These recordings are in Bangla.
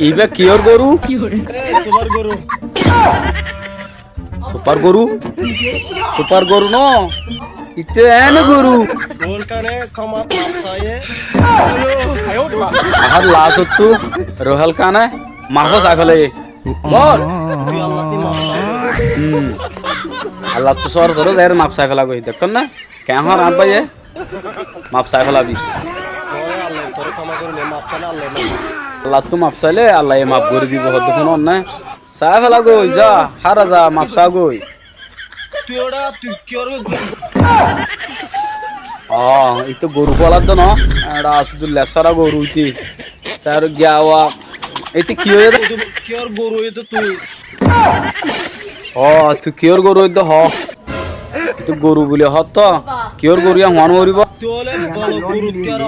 ইবে কিয়র গরু সুপার গরু সুপার গরু সুপার গরু ন ইতে এনে গরু গোল কানে ক্ষমা মাপসায়ে আহার লাসত্তু রোহাল কানে মাফস আগলে বল তুই আল্লাহ দি মাপসায়ে আল্লাহ তো সর ধরো যাই মাপ সাইফলা কই দেখুন না কেমন আব্বা যে মাপ সাইফলা বি ওরে আল্লাহ তোর ক্ষমা করলে মাপসালে আল্লাহ আল্লাহ তো মাপ চাইলে আল্লাহ মাপ করে দিব হদ শুন না সাইফলা কই যা হারা যা মাপ সা কই তুই কি ওর এই তো গরু পালার তো না এটা শুধু লেসারা গরু ইতি তার গিয়াওয়া এতে কি হয়ে কি ওর গরু হইতো তুই তুই কিয়র গরু তো হ তুই গরু বলে হ তো কিয়র গরু হন মরিব তুই হলে বড় গরু কি আর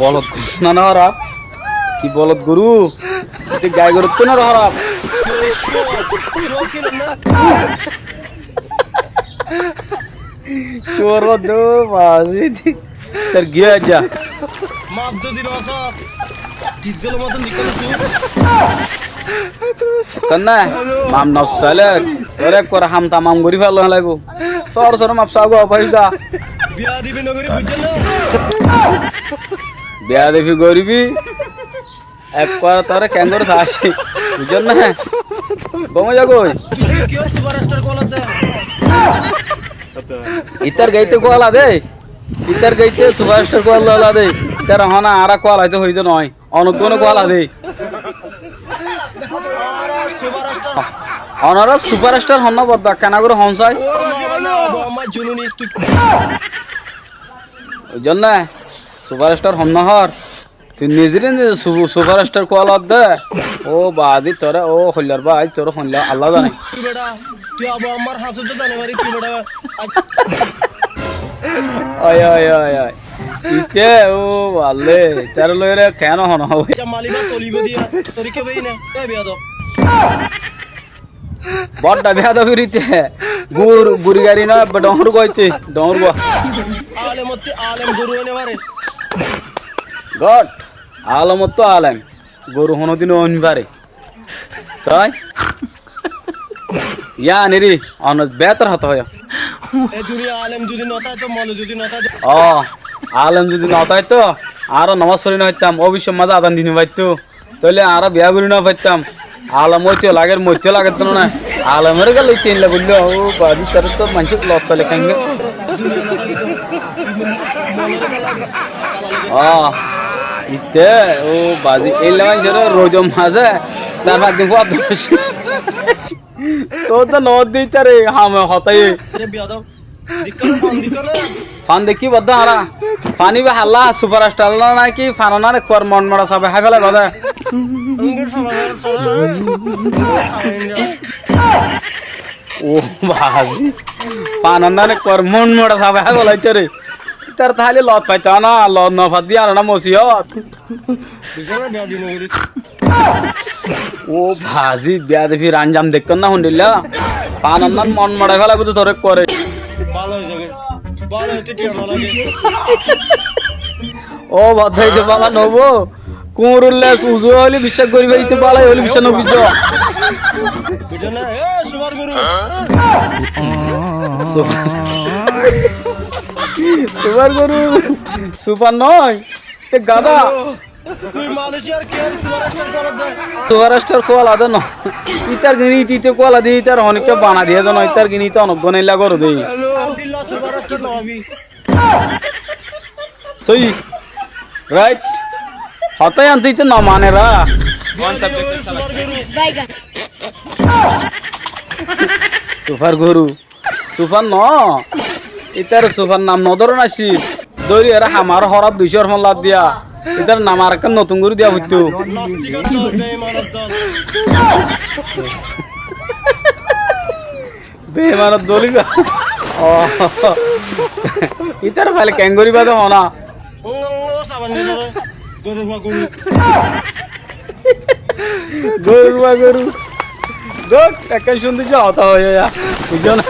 বলদ না না হরা কি বলদ গরু তুই গাই গরু তো না হরা চোর দো বাজি তোর গিয়া যা মাপ যদি রসা ডিজেল মতন নিকল তন্না মাম নসালে তোরে করে হাম তামাম গরি ফেল লাগবো সর সর মাপ সাগো পয়সা বিয়া দিবি নগরি বুঝছেন না বিয়া দেখি গরিবি এক করে তোরে কেন্দ্র আসি বুঝছেন না কমে যা কই কি ওর সুপারস্টার কলা দে ইতার গাইতে কোয়ালা দে ইতার গাইতে সুপারস্টার কোয়ালা দে তার হনা আরা কোয়ালা হইতে হইতে নয় অনুগুণ কোয়ালা দে অনারা সুপারস্টার হন না বদ্দা কেনা করে হনসাই আমার জুনুনি তুই ওই জন্য সুপারস্টার হন না হর তুই নিজেরে নিজে সুপারস্টার কোয়ালা দে ও বাদি তোরা ও হইলার ভাই তোর হইলা আল্লাহ জানে তুই বেটা তুই আবু আমার হাসুদ জানে মারি তুই বেটা আয় আয় আয় আয় ইতে ও বালে তার লইরে কেন হন হবে মালিবা চলিব দিয়া সরিকে বই না তাই বিয়া দাও বড়টা বিয়া দাবিরিতে গুড় গাড়ি না ডহর গইতে ডহর গো আলেম গরু এনে মারে গট আলমত তো আলেম গরু হনো দিন অনবারে তাই ইয়া নিরি অন বেতর হত হয় এ দুনিয়া আলেম যদি নতায় তো মল যদি নতায় আলেম যদি নতায় তো আরো নামাজ পড়ি না হইতাম অবশ্য মাঝে আদান দিন পাইতো তাহলে আরো বিয়া করি না পাইতাম আলম হইতে লাগে মইতে লাগে তো না আলমের গেল তিন লা বললো ও বাজি তার তো মানুষ লত চলে খাইবে ইতে ও বাজি এই মানুষের রোজ মাঝে 4-5 দিন পর তো তো নদ দিতে রে হামে হতাই বিয়া দাও দিক্কত ফোন দিত না ফান দেখি বদ্ধ হারা ফানি বা হাল্লা সুপারস্টার না কি ফানানা রে কর মন মড়া সবে হাই ফেলা বদা ও বাজি ফানানা রে কর মন মড়া সবে হাই বলাইতে রে তার তাহলে লত পাইতা না লত না ফাদ দিয়া না মসিয়ত বিছানা বিয়া দিন করি ও ভাজি বিয়া দেখি রানজাম দেখন না হুন্ডিলা ফানানান মন মড়া ফেলা বুঝে ধরে করে ভালো হয়ে যাবে ভালো হইতে টিয়া ভালো লাগে ও বাধাইতে পালা নবো কুমরুল্লাহ উজু হইলে বিশ্বাস করি ভাইতে পালাই হইলে বিশ্বাস নবি যা বুঝছ না এ সুপার গরু সুপার গরু সুপার নয় এ গাদা তুই মালয়েশিয়ার কে সুপারস্টার করা দে সুপারস্টার কোয়ালা দে না ইতার গিনিতে কোয়ালা দি ইতার অনেকটা বানা দিয়ে দেন ইতার গিনিতে অনেক গনাইলা করো দেই আলহামদুলিল্লাহ সুপারস্টার নবি সই রাইট হতাই আনতেই তো না মানে রা সুপার গরু সুপার গরু সুপার ন ইতার সুপার নাম নদরন আসি দৌড়ি এরা আমার হরাব 200 ফোন লাদ দিয়া ইতার নাম আর একটা নতুন গরু দিয়া হইতো নাস্তিকার দল বেঈমানের দল বেমানত দলিগা ইতার ফাইলে ক্যাঙ্গরি বাদে হনা ও সাবান দিলো গরু গরু গরু গরু গোট একটা শুনতে যাওয়া হয়ে বুঝছো না